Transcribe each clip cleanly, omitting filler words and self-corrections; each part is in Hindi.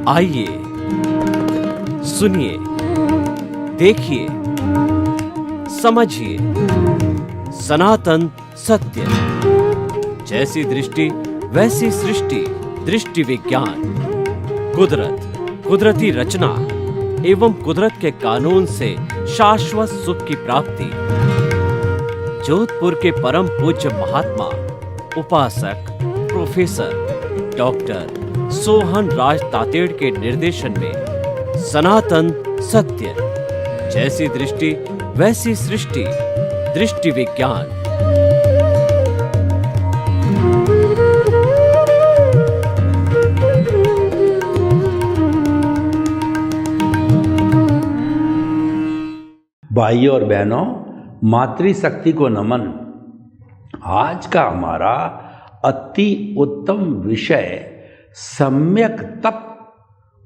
आइए सुनिए, देखिए, समझिए सनातन सत्य। जैसी दृष्टि वैसी सृष्टि, दृष्टि विज्ञान। कुदरत, कुदरती रचना एवं कुदरत के कानून से शाश्वत सुख की प्राप्ति। जोधपुर के परम पूज्य महात्मा उपासक प्रोफेसर डॉक्टर सोहन राज तातेड़ के निर्देशन में सनातन सत्य। जैसी दृष्टि वैसी सृष्टि, दृष्टि विज्ञान। भाइयों और बहनों, मातृशक्ति को नमन। आज का हमारा अति उत्तम विषय सम्यक तप,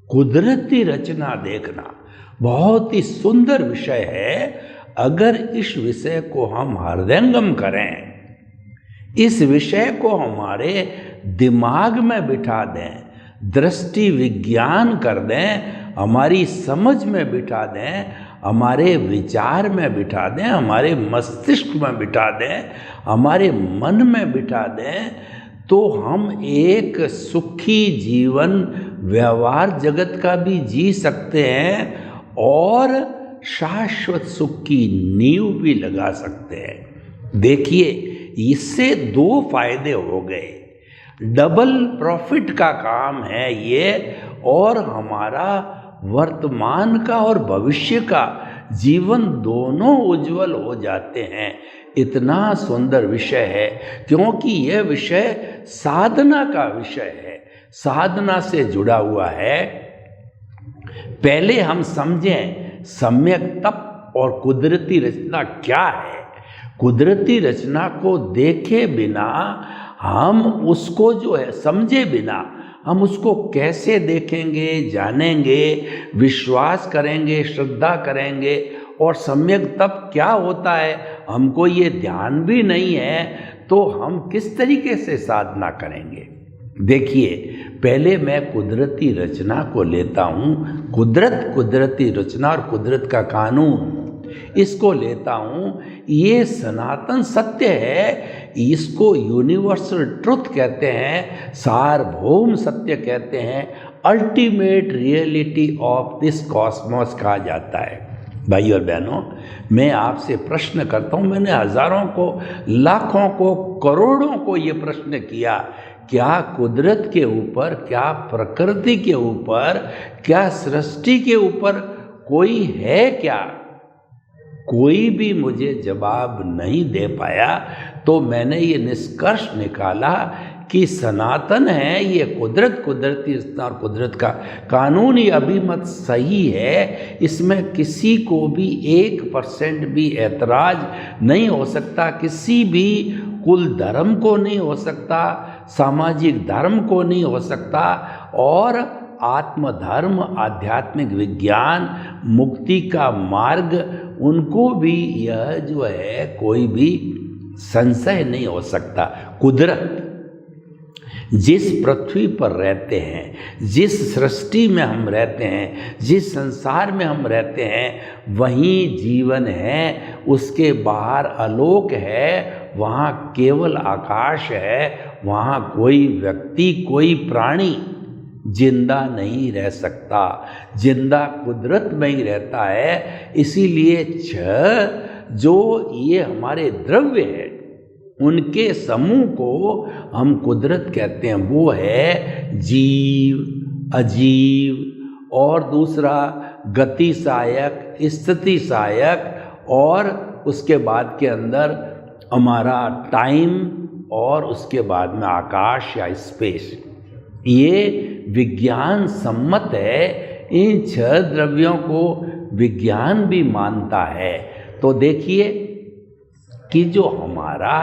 कुदरती रचना देखना। बहुत ही सुंदर विषय है। अगर इस विषय को हम हृदयंगम करें, इस विषय को हमारे दिमाग में बिठा दें, दृष्टि विज्ञान कर दें, हमारी समझ में बिठा दें, हमारे विचार में बिठा दें, हमारे मस्तिष्क में बिठा दें, हमारे मन में बिठा दें, तो हम एक सुखी जीवन व्यवहार जगत का भी जी सकते हैं और शाश्वत सुख की नींव भी लगा सकते हैं। देखिए, इससे दो फायदे हो गए। डबल प्रॉफिट का काम है ये, और हमारा वर्तमान का और भविष्य का जीवन दोनों उज्जवल हो जाते हैं। इतना सुंदर विषय है, क्योंकि यह विषय साधना का विषय है, साधना से जुड़ा हुआ है। पहले हम समझें सम्यक तप और कुदरती रचना क्या है। कुदरती रचना को देखे बिना, हम उसको जो है समझे बिना, हम उसको कैसे देखेंगे, जानेंगे, विश्वास करेंगे, श्रद्धा करेंगे। और सम्यक तप क्या होता है, हमको ये ध्यान भी नहीं है, तो हम किस तरीके से साधना करेंगे। देखिए, पहले मैं कुदरती रचना को लेता हूँ। कुदरती रचना और कुदरत का कानून, इसको लेता हूँ। ये सनातन सत्य है, इसको यूनिवर्सल ट्रुथ कहते हैं, सार्वभौम सत्य कहते हैं, ultimate reality of this Cosmos कहा जाता है। भाई और बहनों, मैं आपसे प्रश्न करता हूँ। मैंने हजारों को, लाखों को, करोड़ों को ये प्रश्न किया, क्या कुदरत के ऊपर, क्या प्रकृति के ऊपर, क्या सृष्टि के ऊपर कोई है क्या? कोई भी मुझे जवाब नहीं दे पाया। तो मैंने ये निष्कर्ष निकाला कि सनातन है ये कुदरत, कुदरती रचना और कुदरत का कानून। ये अभिमत सही है, इसमें किसी को भी 1% भी ऐतराज नहीं हो सकता। किसी भी कुल धर्म को नहीं हो सकता, सामाजिक धर्म को नहीं हो सकता, और आत्मधर्म, आध्यात्मिक विज्ञान, मुक्ति का मार्ग, उनको भी यह जो है कोई भी संशय नहीं हो सकता। कुदरत, जिस पृथ्वी पर रहते हैं, जिस सृष्टि में हम रहते हैं, जिस संसार में हम रहते हैं, वहीं जीवन है। उसके बाहर आलोक है, वहाँ केवल आकाश है। वहाँ कोई व्यक्ति, कोई प्राणी जिंदा नहीं रह सकता। जिंदा कुदरत में ही रहता है। इसीलिए जो ये हमारे द्रव्य है, उनके समूह को हम कुदरत कहते हैं। वो है जीव, अजीव, और दूसरा गति सहायक, स्थिति सहायक, और उसके बाद के अंदर हमारा टाइम, और उसके बाद में आकाश या स्पेस। ये विज्ञान सम्मत है। इन 6 द्रव्यों को विज्ञान भी मानता है। तो देखिए कि जो हमारा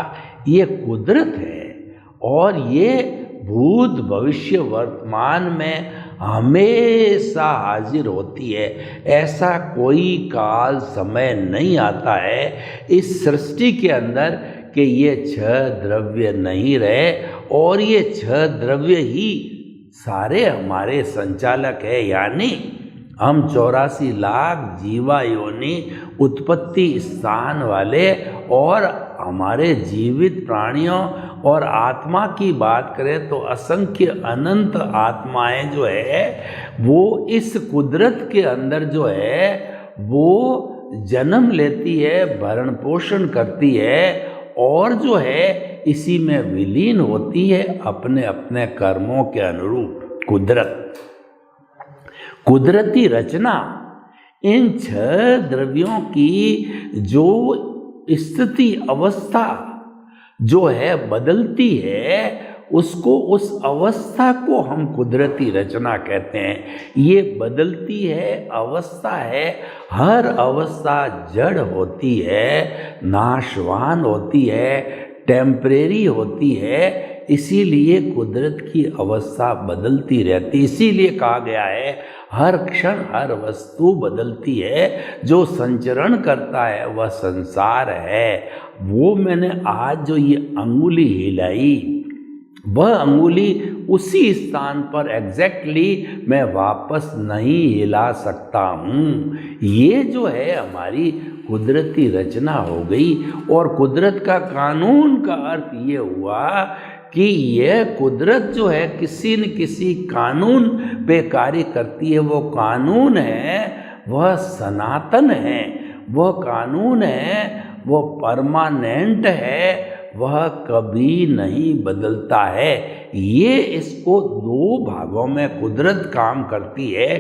ये कुदरत है, और ये भूत, भविष्य, वर्तमान में हमेशा हाजिर होती है। ऐसा कोई काल, समय नहीं आता है इस सृष्टि के अंदर कि ये 6 द्रव्य नहीं रहे, और ये 6 द्रव्य ही सारे हमारे संचालक है, यानी हम 84 लाख जीवा योनि उत्पत्ति स्थान वाले और हमारे जीवित प्राणियों और आत्मा की बात करें तो असंख्य अनंत आत्माएं जो है वो इस कुदरत के अंदर जो है वो जन्म लेती है, भरण पोषण करती है और जो है इसी में विलीन होती है अपने अपने कर्मों के अनुरूप। कुदरती रचना इन 6 द्रव्यों की जो स्थिति अवस्था जो है बदलती है, उसको उस अवस्था को हम कुदरती रचना कहते हैं। ये बदलती है अवस्था है, हर अवस्था जड़ होती है, नाशवान होती है, टेम्परेरी होती है, इसीलिए कुदरत की अवस्था बदलती रहती। इसीलिए कहा गया है हर क्षण हर वस्तु बदलती है, जो संचरण करता है वह संसार है। वो मैंने आज जो ये अंगुली हिलाई, वह अंगुली उसी स्थान पर एग्जैक्टली मैं वापस नहीं हिला सकता हूँ। ये जो है हमारी कुदरती रचना हो गई। और कुदरत का कानून का अर्थ ये हुआ कि यह कुदरत जो है किसी न किसी कानून पे कार्य करती है। वो कानून है वह सनातन है, वह कानून है वो परमानेंट है, वह कभी नहीं बदलता है। ये इसको 2 भागों में कुदरत काम करती है,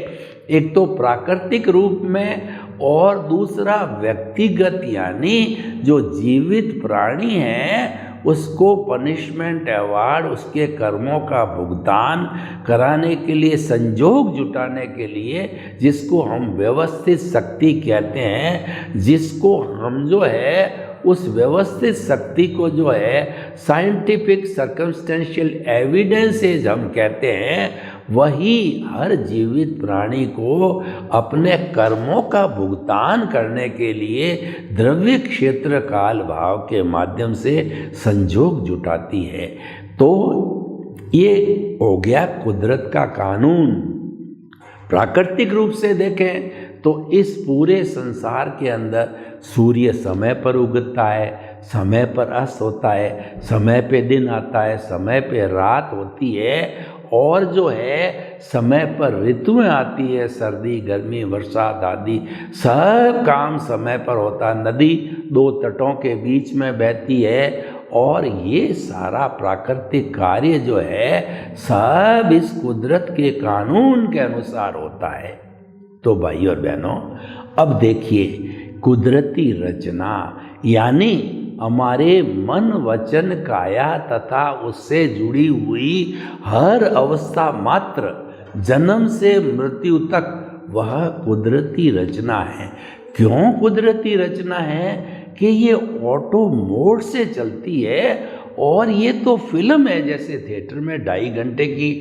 एक तो प्राकृतिक रूप में और दूसरा व्यक्तिगत, यानी जो जीवित प्राणी है उसको पनिशमेंट अवार्ड, उसके कर्मों का भुगतान कराने के लिए, संजोग जुटाने के लिए, जिसको हम व्यवस्थित शक्ति कहते हैं, जिसको हम जो है उस व्यवस्थित शक्ति को जो है साइंटिफिक सर्कमस्टेंशियल एविडेंसेज हम कहते हैं, वही हर जीवित प्राणी को अपने कर्मों का भुगतान करने के लिए द्रव्य क्षेत्र काल भाव के माध्यम से संजोग जुटाती है। तो ये हो गया कुदरत का कानून। प्राकृतिक रूप से देखें तो इस पूरे संसार के अंदर सूर्य समय पर उगता है, समय पर अस्त होता है, समय पे दिन आता है, समय पे रात होती है, और जो है समय पर ऋतुएं आती है, सर्दी गर्मी बरसात आदि सब काम समय पर होता है। नदी 2 तटों के बीच में बहती है और ये सारा प्राकृतिक कार्य जो है सब इस कुदरत के कानून के अनुसार होता है। तो भाई और बहनों, अब देखिए कुदरती रचना यानी हमारे मन वचन काया तथा उससे जुड़ी हुई हर अवस्था मात्र जन्म से मृत्यु तक वह कुदरती रचना है। क्यों कुदरती रचना है? कि ये ऑटो मोड से चलती है और ये तो फिल्म है, जैसे थिएटर में 2.5 घंटे की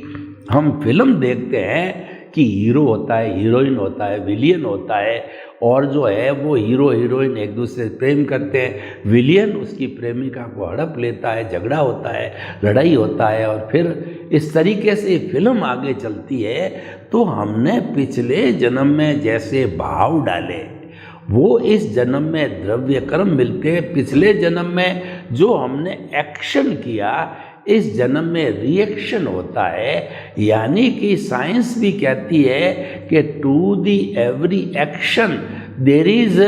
हम फिल्म देखते हैं कि हीरो होता है, हीरोइन होता है, विलियन होता है, और जो है वो हीरो हीरोइन एक दूसरे से प्रेम करते हैं, विलियन उसकी प्रेमिका को हड़प लेता है, झगड़ा होता है, लड़ाई होता है, और फिर इस तरीके से फिल्म आगे चलती है। तो हमने पिछले जन्म में जैसे भाव डाले वो इस जन्म में द्रव्य कर्म मिलते हैं। पिछले जन्म में जो हमने एक्शन किया इस जन्म में रिएक्शन होता है। यानी कि साइंस भी कहती है कि to the every action there is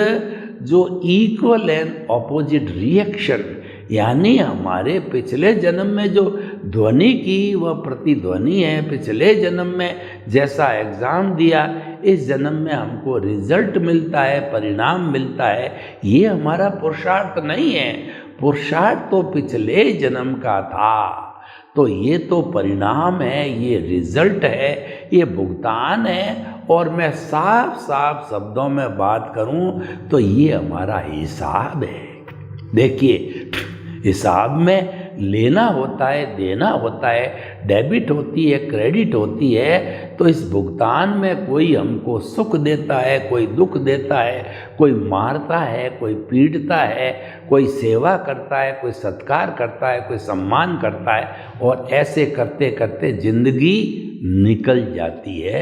जो इक्वल एंड ऑपोजिट रिएक्शन। यानी हमारे पिछले जन्म में जो ध्वनि की वह प्रतिध्वनि है। पिछले जन्म में जैसा एग्ज़ाम दिया इस जन्म में हमको रिजल्ट मिलता है, परिणाम मिलता है। ये हमारा पुरुषार्थ नहीं है, पुरुषार्थ तो पिछले जन्म का था। तो ये तो परिणाम है, ये रिजल्ट है, ये भुगतान है। और मैं साफ साफ शब्दों में बात करूं तो ये हमारा हिसाब है। देखिए, हिसाब में लेना होता है, देना होता है, डेबिट होती है, क्रेडिट होती है। तो इस भुगतान में कोई हमको सुख देता है, कोई दुख देता है, कोई मारता है, कोई पीटता है, कोई सेवा करता है, कोई सत्कार करता है, कोई सम्मान करता है। और ऐसे करते करते जिंदगी निकल जाती है।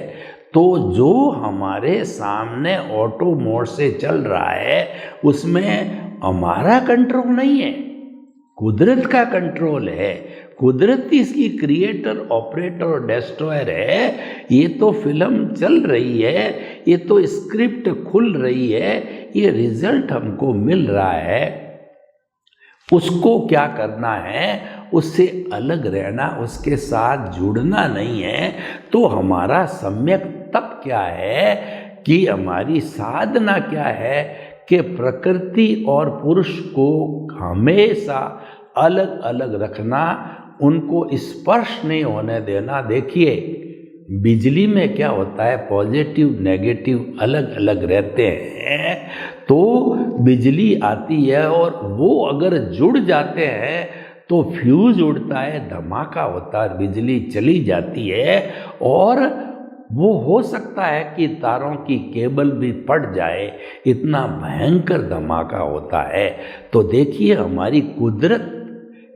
तो जो हमारे सामने ऑटो मोड से चल रहा है उसमें हमारा कंट्रोल नहीं है, कुदरत का कंट्रोल है। कुदरत इसकी क्रिएटर, ऑपरेटर और डिस्ट्रॉयर है। ये तो फिल्म चल रही है, ये तो स्क्रिप्ट खुल रही है, ये रिजल्ट हमको मिल रहा है। उसको क्या करना है, उससे अलग रहना, उसके साथ जुड़ना नहीं है। तो हमारा सम्यक तप क्या है कि हमारी साधना क्या है कि प्रकृति और पुरुष को हमेशा अलग अलग रखना, उनको स्पर्श नहीं होने देना। देखिए बिजली में क्या होता है, पॉजिटिव नेगेटिव अलग अलग रहते हैं। तो बिजली आती है और वो अगर जुड़ जाते हैं तो फ्यूज उड़ता है, धमाका होता है, बिजली चली जाती है और वो हो सकता है कि तारों की केबल भी फट जाए, इतना भयंकर धमाका होता है। तो देखिए हमारी कुदरत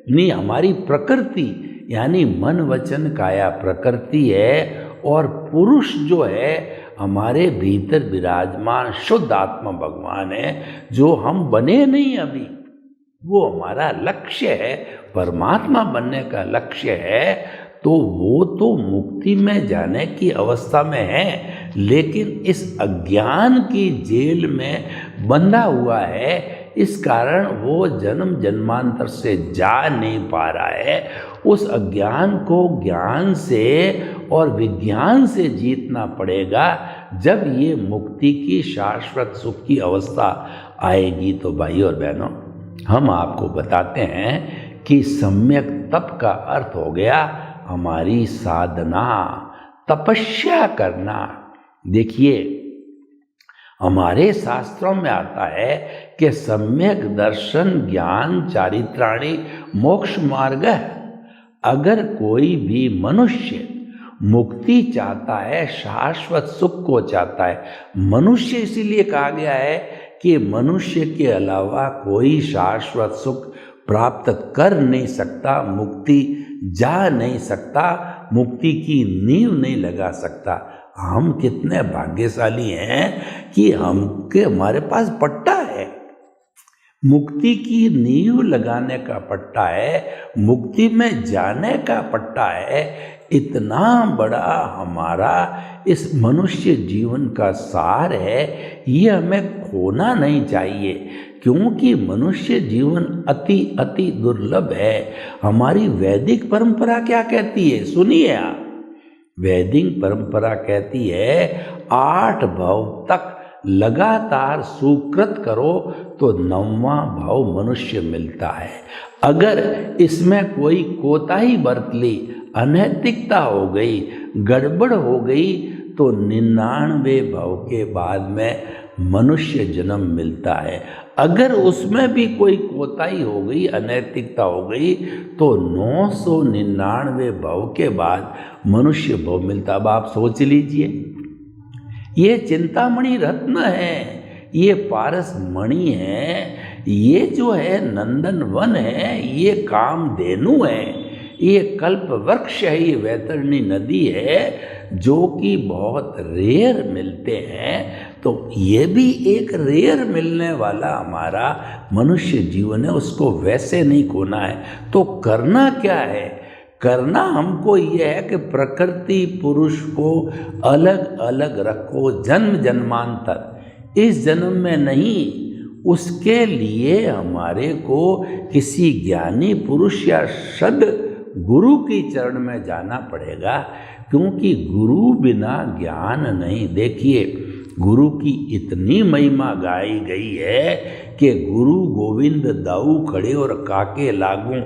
नहीं, हमारी प्रकृति यानी मन वचन काया प्रकृति है और पुरुष जो है हमारे भीतर विराजमान शुद्ध आत्मा भगवान है, जो हम बने नहीं अभी। वो हमारा लक्ष्य है, परमात्मा बनने का लक्ष्य है। तो वो तो मुक्ति में जाने की अवस्था में है, लेकिन इस अज्ञान की जेल में बंधा हुआ है। इस कारण वो जन्म जन्मांतर से जा नहीं पा रहा है। उस अज्ञान को ज्ञान से और विज्ञान से जीतना पड़ेगा। जब ये मुक्ति की शाश्वत सुख की अवस्था आएगी तो भाई और बहनों, हम आपको बताते हैं कि सम्यक तप का अर्थ हो गया हमारी साधना, तपस्या करना। देखिए हमारे शास्त्रों में आता है कि सम्यक दर्शन ज्ञान चारित्राणी मोक्ष मार्ग है। अगर कोई भी मनुष्य मुक्ति चाहता है, शाश्वत सुख को चाहता है, मनुष्य इसीलिए कहा गया है कि मनुष्य के अलावा कोई शाश्वत सुख प्राप्त कर नहीं सकता, मुक्ति जा नहीं सकता, मुक्ति की नींव नहीं लगा सकता। हम कितने भाग्यशाली हैं कि हमारे पास पट्टा है, मुक्ति की नींव लगाने का पट्टा है, मुक्ति में जाने का पट्टा है। इतना बड़ा हमारा इस मनुष्य जीवन का सार है, ये हमें खोना नहीं चाहिए, क्योंकि मनुष्य जीवन अति अति दुर्लभ है। हमारी वैदिक परंपरा क्या कहती है, सुनिए आप। वैदिक परंपरा कहती है 8 भाव तक लगातार सुकृत करो तो 9वां भाव मनुष्य मिलता है। अगर इसमें कोई कोताही बरत ली, अनैतिकता हो गई, गड़बड़ हो गई, तो 99 भाव के बाद में मनुष्य जन्म मिलता है। अगर उसमें भी कोई कोताही हो गई, अनैतिकता हो गई, तो 999 भाव के बाद मनुष्य भाव मिलता। अब आप सोच लीजिए, ये चिंतामणि रत्न है, ये पारस मणि है, ये जो है नंदन वन है, ये कामधेनु है, ये कल्प वृक्ष है, ये वैतरणी नदी है, जो कि बहुत रेयर मिलते हैं। तो ये भी एक रेयर मिलने वाला हमारा मनुष्य जीवन है, उसको वैसे नहीं खोना है। तो करना क्या है, करना हमको ये है कि प्रकृति पुरुष को अलग अलग रखो, जन्म जन्मांतर, इस जन्म में नहीं। उसके लिए हमारे को किसी ज्ञानी पुरुष या सद गुरु की चरण में जाना पड़ेगा, क्योंकि गुरु बिना ज्ञान नहीं। देखिए गुरु की इतनी महिमा गाई गई है कि गुरु गोविंद दाऊ खड़े और काके लागू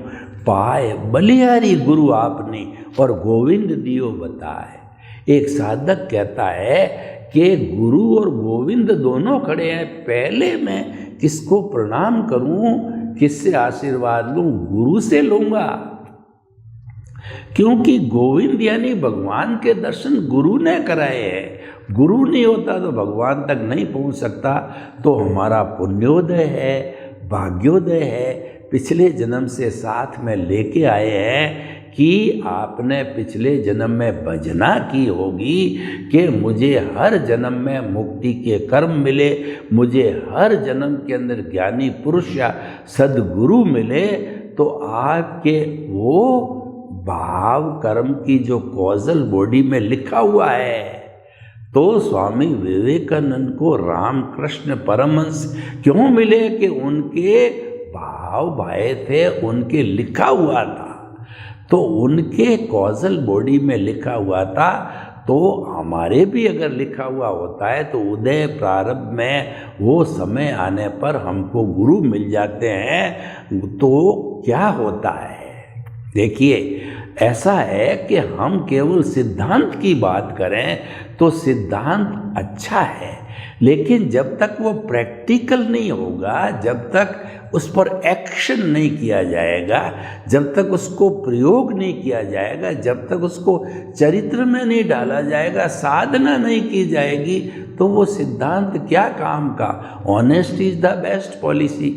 पाए, बलिहारी गुरु आपने और गोविंद दियो बताए। एक साधक कहता है कि गुरु और गोविंद दोनों खड़े हैं, पहले मैं किसको प्रणाम करूं, किससे आशीर्वाद लूं? गुरु से लूंगा, क्योंकि गोविंद यानी भगवान के दर्शन गुरु ने कराए हैं। गुरु नहीं होता तो भगवान तक नहीं पहुंच सकता। तो हमारा पुण्योदय है, भाग्योदय है, पिछले जन्म से साथ में लेके आए हैं कि आपने पिछले जन्म में भजना की होगी कि मुझे हर जन्म में मुक्ति के कर्म मिले, मुझे हर जन्म के अंदर ज्ञानी पुरुष या सद्गुरु मिले, तो आपके वो भाव कर्म की जो कॉजल बॉडी में लिखा हुआ है। तो स्वामी विवेकानंद को रामकृष्ण परमहंस क्यों मिले कि उनके भाव भाए थे, उनके लिखा हुआ था। तो उनके कॉजल बॉडी में लिखा हुआ था, तो हमारे भी अगर लिखा हुआ होता है तो उदय प्रारब्ध में वो समय आने पर हमको गुरु मिल जाते हैं, तो क्या होता है। देखिए, ऐसा है कि हम केवल सिद्धांत की बात करें तो सिद्धांत अच्छा है, लेकिन जब तक वो प्रैक्टिकल नहीं होगा, जब तक उस पर एक्शन नहीं किया जाएगा, जब तक उसको प्रयोग नहीं किया जाएगा, जब तक उसको चरित्र में नहीं डाला जाएगा, साधना नहीं की जाएगी, तो वो सिद्धांत क्या काम का। Honesty is the best policy,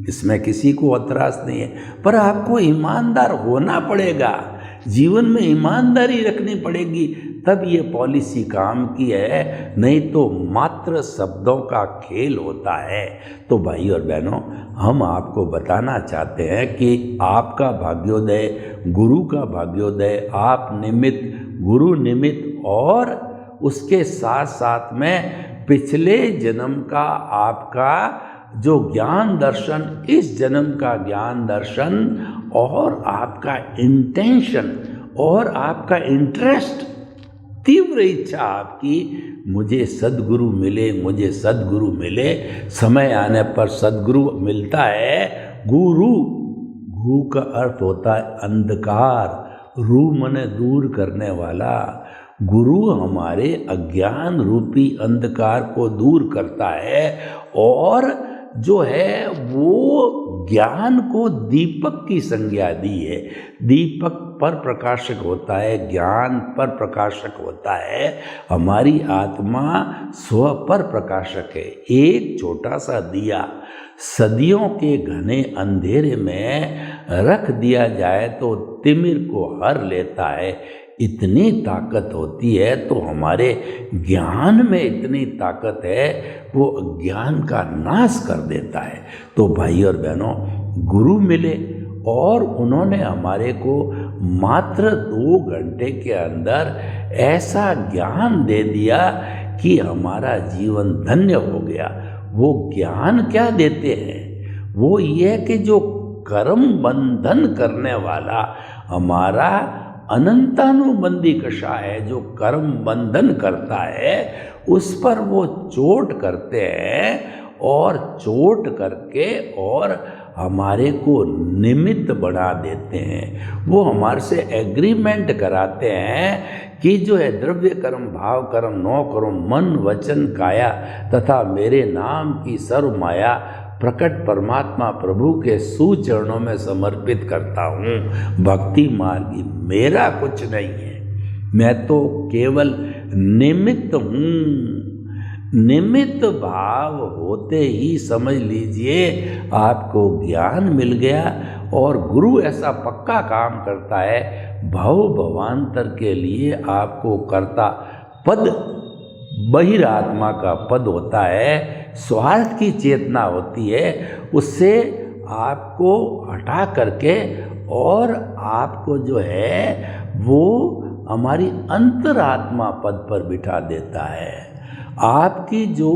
इसमें किसी को एतराज नहीं है, पर आपको ईमानदार होना पड़ेगा, जीवन में ईमानदारी रखनी पड़ेगी, तब ये पॉलिसी काम की है, नहीं तो मात्र शब्दों का खेल होता है। तो भाई और बहनों, हम आपको बताना चाहते हैं कि आपका भाग्योदय, गुरु का भाग्योदय, आप निमित्त, गुरु निमित्त, और उसके साथ साथ में पिछले जन्म का आपका जो ज्ञान दर्शन, इस जन्म का ज्ञान दर्शन, और आपका इंटेंशन और आपका इंटरेस्ट, तीव्र इच्छा आपकी, मुझे सद्गुरु मिले, मुझे सद्गुरु मिले। समय आने पर सद्गुरु मिलता है। गुरु, गु का अर्थ होता है अंधकार, रू मने दूर करने वाला। गुरु हमारे अज्ञान रूपी अंधकार को दूर करता है, और जो है वो ज्ञान को दीपक की संज्ञा दी है। दीपक पर प्रकाशक होता है, ज्ञान पर प्रकाशक होता है, हमारी आत्मा स्व पर प्रकाशक है। एक छोटा सा दिया सदियों के घने अंधेरे में रख दिया जाए तो तिमिर को हर लेता है। इतनी ताकत होती है, तो हमारे ज्ञान में इतनी ताकत है, वो ज्ञान का नाश कर देता है। तो भाई और बहनों, गुरु मिले और उन्होंने हमारे को मात्र 2 घंटे के अंदर ऐसा ज्ञान दे दिया कि हमारा जीवन धन्य हो गया। वो ज्ञान क्या देते हैं? वो ये है कि जो कर्म बंधन करने वाला हमारा अनंतानुबंधी कषा है, जो कर्म बंधन करता है, उस पर वो चोट करते हैं, और चोट करके और हमारे को निमित्त बना देते हैं। वो हमारे से एग्रीमेंट कराते हैं कि जो है द्रव्य कर्म, भाव कर्म, नौ कर्म, मन वचन काया तथा मेरे नाम की सर्व माया प्रकट परमात्मा प्रभु के सुचरणों में समर्पित करता हूँ। भक्ति मार्गी मेरा कुछ नहीं है, मैं तो केवल निमित्त हूँ। निमित्त भाव होते ही समझ लीजिए आपको ज्ञान मिल गया। और गुरु ऐसा पक्का काम करता है, भव भवांतर के लिए आपको कर्ता पद, बहिरात्मा का पद होता है, स्वार्थ की चेतना होती है, उससे आपको हटा करके और आपको जो है वो हमारी अंतरात्मा पद पर बिठा देता है। आपकी जो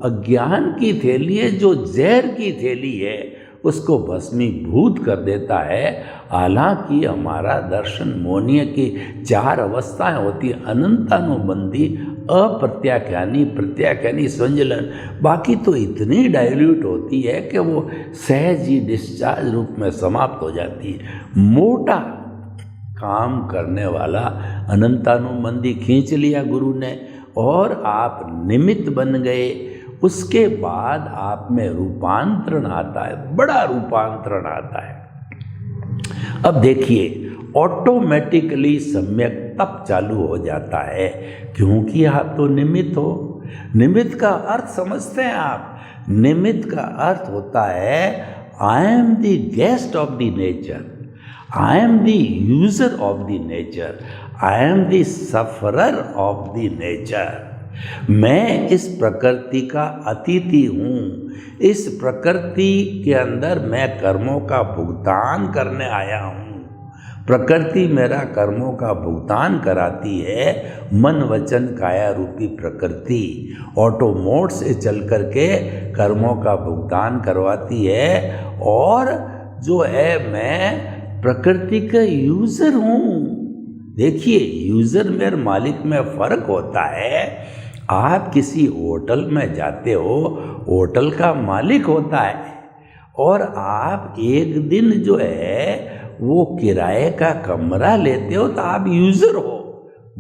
अज्ञान की थैली है, जो जहर की थैली है, उसको भस्मीभूत कर देता है। हालांकि हमारा दर्शन मोनीय की 4 अवस्थाएं होती है, अनंतानुबंधी, अप्रत्याख्यानी, प्रत्याख्यानी, संजलन। बाकी तो इतनी डाइल्यूट होती है कि वो सहज ही डिस्चार्ज रूप में समाप्त हो जाती है। मोटा काम करने वाला अनंतानुबंधी खींच लिया गुरु ने, और आप निमित्त बन गए। उसके बाद आप में रूपांतरण आता है, बड़ा रूपांतरण आता है। अब देखिए, ऑटोमेटिकली सम्यक तप चालू हो जाता है, क्योंकि आप तो निमित्त हो। निमित्त का अर्थ समझते हैं आप? निमित्त का अर्थ होता है I am the guest of the nature. I am the user of the nature, I am the sufferer of the nature. मैं इस प्रकृति का अतिथि हूँ, इस प्रकृति के अंदर मैं कर्मों का भुगतान करने आया हूँ। प्रकृति मेरा कर्मों का भुगतान कराती है, मन वचन काया रूपी प्रकृति ऑटो मोड से चल करके कर्मों का भुगतान करवाती है। और जो है मैं प्रकृति का यूज़र हूँ। देखिए, यूज़र में मालिक में फ़र्क होता है। आप किसी होटल में जाते हो, होटल का मालिक होता है, और आप एक दिन जो है वो किराए का कमरा लेते हो तो आप यूज़र हो,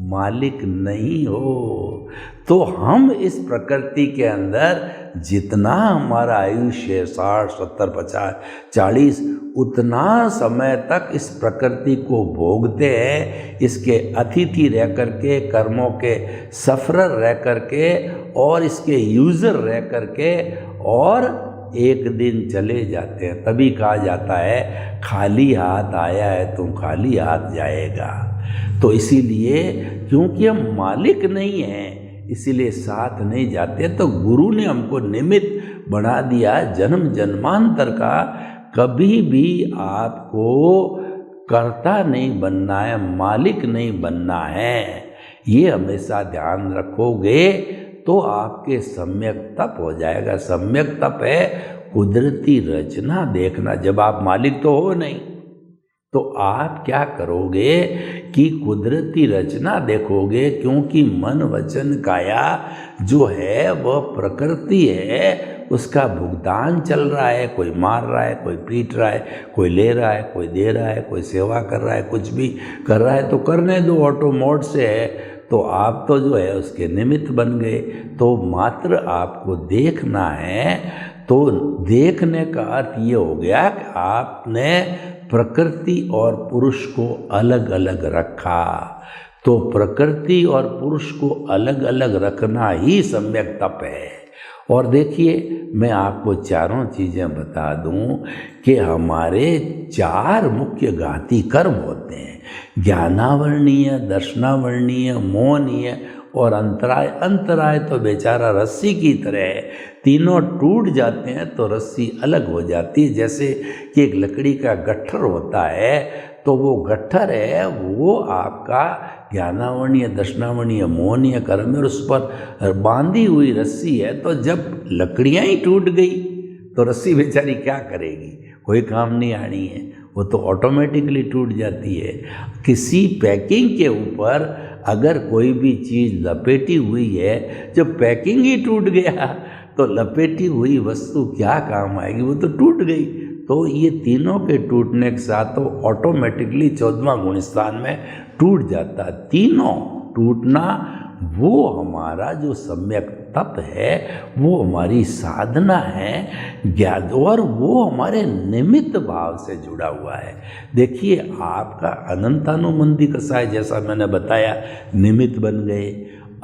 मालिक नहीं हो। तो हम इस प्रकृति के अंदर जितना हमारा आयुष्य 60, 70, 50, 40 उतना समय तक इस प्रकृति को भोगते हैं, इसके अतिथि रह करके, कर्मों के सफरर रह करके और इसके यूज़र रह करके, और एक दिन चले जाते हैं। तभी कहा जाता है खाली हाथ आया है तो खाली हाथ जाएगा। तो इसीलिए क्योंकि हम मालिक नहीं हैं, इसीलिए साथ नहीं जाते। तो गुरु ने हमको निमित्त बना दिया जन्म जन्मांतर का। कभी भी आपको कर्ता नहीं बनना है, मालिक नहीं बनना है। ये हमेशा ध्यान रखोगे तो आपके सम्यक तप हो जाएगा। सम्यक तप है कुदरती रचना देखना। जब आप मालिक तो हो नहीं, तो आप क्या करोगे कि कुदरती रचना देखोगे, क्योंकि मन वचन काया जो है वह प्रकृति है, उसका भुगतान चल रहा है। कोई मार रहा है, कोई पीट रहा है, कोई ले रहा है, कोई दे रहा है, कोई सेवा कर रहा है, कुछ भी कर रहा है। तो करने दो, ऑटो मोड से है, तो आप तो जो है उसके निमित्त बन गए। तो मात्र आपको देखना है। तो देखने का अर्थ ये हो गया कि आपने प्रकृति और पुरुष को अलग अलग रखा। तो प्रकृति और पुरुष को अलग अलग रखना ही सम्यक तप है। और देखिए, मैं आपको चारों चीज़ें बता दूं कि हमारे 4 मुख्य घाती कर्म होते हैं। ज्ञानावर्णीय, दर्शनावर्णीय, मोहनीय और अंतराय। अंतराय तो बेचारा रस्सी की तरह है, तीनों टूट जाते हैं तो रस्सी अलग हो जाती है। जैसे कि एक लकड़ी का गट्ठर होता है, तो वो गट्ठर है वो आपका ज्ञानावर्णीय, दर्शनावर्णीय, मोहनीय कर्म है, और उस पर बांधी हुई रस्सी है। तो जब लकड़ियाँ ही टूट गई तो रस्सी बेचारी क्या करेगी, कोई काम नहीं आनी है, वो तो ऑटोमेटिकली टूट जाती है। किसी पैकिंग के ऊपर अगर कोई भी चीज़ लपेटी हुई है, जब पैकिंग ही टूट गया तो लपेटी हुई वस्तु क्या काम आएगी, वो तो टूट गई। तो ये तीनों के टूटने के साथ तो ऑटोमेटिकली 14वां गुणस्थान में टूट जाता। तीनों टूटना वो हमारा जो सम्यक तप है, वो हमारी साधना है ज्ञान, और वो हमारे निमित्त भाव से जुड़ा हुआ है। देखिए, आपका अनंतानुबंधी कसाय जैसा मैंने बताया निमित्त बन गए।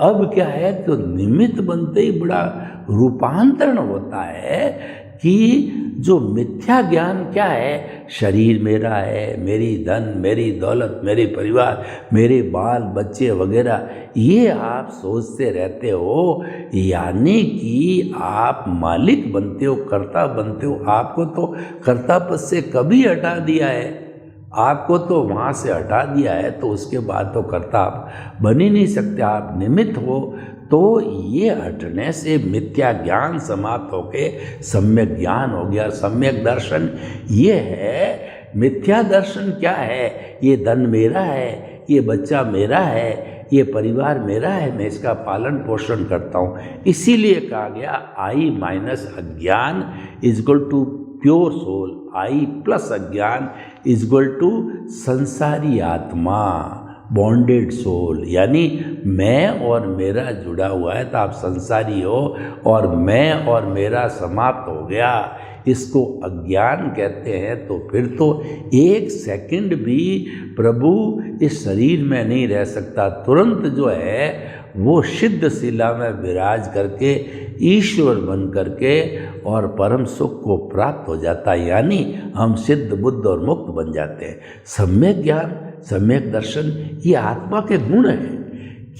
अब क्या है, तो निमित्त बनते ही बड़ा रूपांतरण होता है कि जो मिथ्या ज्ञान क्या है, शरीर मेरा है, मेरी धन, मेरी दौलत, मेरे परिवार, मेरे बाल बच्चे वगैरह, ये आप सोचते रहते हो। यानी कि आप मालिक बनते हो, कर्ता बनते हो। आपको तो कर्ता पद से कभी हटा दिया है, आपको तो वहाँ से हटा दिया है, तो उसके बाद तो कर्ता आप बन ही नहीं सकते, आप निमित्त हो। तो ये हटने से मिथ्या ज्ञान समाप्त होके सम्यक ज्ञान हो गया। सम्यक दर्शन ये है। मिथ्या दर्शन क्या है, ये धन मेरा है, ये बच्चा मेरा है, ये परिवार मेरा है, मैं इसका पालन पोषण करता हूँ। इसीलिए कहा गया आई माइनस अज्ञान is equal to pure soul, I plus अज्ञान इज इक्वल टू संसारी आत्मा, बॉन्डेड सोल। यानी मैं और मेरा जुड़ा हुआ है तो आप संसारी हो, और मैं और मेरा समाप्त हो गया, इसको अज्ञान कहते हैं। तो फिर तो 1 सेकंड भी प्रभु इस शरीर में नहीं रह सकता। तुरंत जो है वो सिद्ध शिला में विराज करके ईश्वर बन करके और परम सुख को प्राप्त हो जाता है, यानी हम सिद्ध बुद्ध और मुक्त बन जाते हैं। सम्यक ज्ञान, सम्यक दर्शन, ये आत्मा के गुण हैं।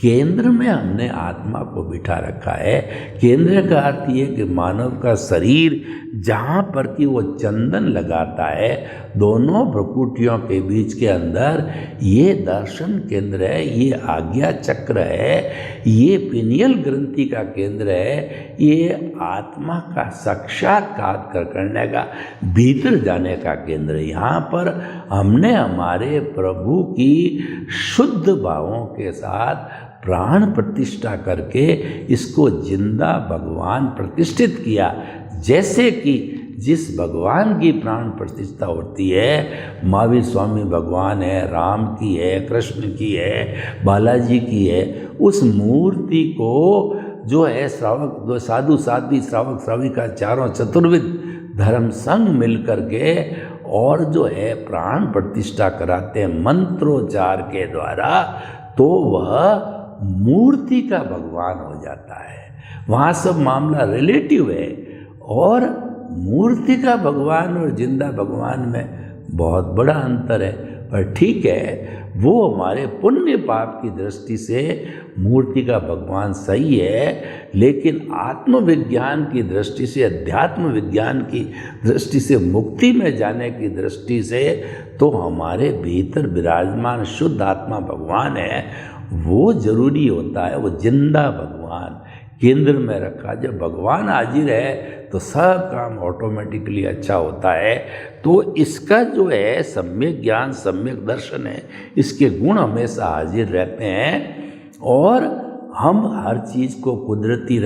केंद्र में हमने आत्मा को बिठा रखा है। केंद्र का अर्थ ये कि मानव का शरीर जहाँ पर कि वो चंदन लगाता है, दोनों भ्रुकुटियों के बीच के अंदर ये दर्शन केंद्र है, ये आज्ञा चक्र है, ये पिनियल ग्रंथि का केंद्र है, ये आत्मा का साक्षात्कार करने का, भीतर जाने का केंद्र है। यहाँ पर हमने हमारे प्रभु की शुद्ध भावों के साथ प्राण प्रतिष्ठा करके इसको जिंदा भगवान प्रतिष्ठित किया। जैसे कि जिस भगवान की प्राण प्रतिष्ठा होती है, महावीर स्वामी भगवान है, राम की है, कृष्ण की है, बालाजी की है, उस मूर्ति को जो है श्रावक, जो साधु साध्वी श्रावक श्राविका चारों चतुर्विद धर्म संघ मिल करके और जो है प्राण प्रतिष्ठा कराते हैं मंत्रोच्चार के द्वारा, तो वह मूर्ति का भगवान हो जाता है। वहाँ सब मामला रिलेटिव है और मूर्ति का भगवान और जिंदा भगवान में बहुत बड़ा अंतर है। पर ठीक है, वो हमारे पुण्य पाप की दृष्टि से मूर्ति का भगवान सही है, लेकिन आत्मविज्ञान की दृष्टि से, अध्यात्म विज्ञान की दृष्टि से, मुक्ति में जाने की दृष्टि से तो हमारे भीतर विराजमान शुद्ध आत्मा भगवान है, वो जरूरी होता है। वो जिंदा भगवान केंद्र में रखा। जब भगवान हाजिर है तो सब काम ऑटोमेटिकली अच्छा होता है। तो इसका जो है सम्यक ज्ञान, सम्यक दर्शन है, इसके गुण हमेशा हाजिर रहते हैं और हम हर चीज़ को कुदरती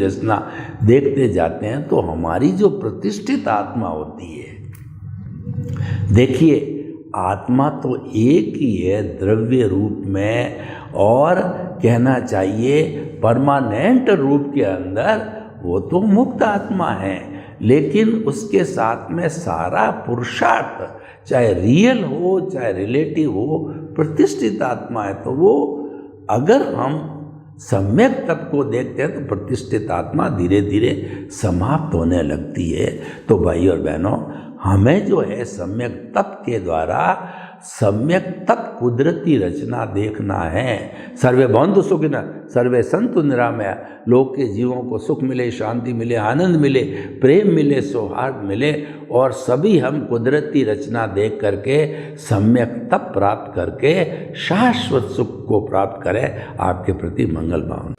रचना देखते जाते हैं। तो हमारी जो प्रतिष्ठित आत्मा होती है, देखिए आत्मा तो एक ही है द्रव्य रूप में, और कहना चाहिए परमानेंट रूप के अंदर वो तो मुक्त आत्मा है, लेकिन उसके साथ में सारा पुरुषार्थ, चाहे रियल हो चाहे रिलेटिव हो, प्रतिष्ठित आत्मा है। तो वो अगर हम सम्यक तप को देखते हैं तो प्रतिष्ठित आत्मा धीरे धीरे समाप्त होने लगती है। तो भाई और बहनों, हमें जो है सम्यक तप के द्वारा सम्यक तप कुदरती रचना देखना है। सर्वे भवन्तु सुखिनः, सर्वे सन्तु निरामया। लोक के जीवों को सुख मिले, शांति मिले, आनंद मिले, प्रेम मिले, सौहार्द मिले, और सभी हम कुदरती रचना देख करके सम्यक तप प्राप्त करके शाश्वत सुख को प्राप्त करें। आपके प्रति मंगल भावना।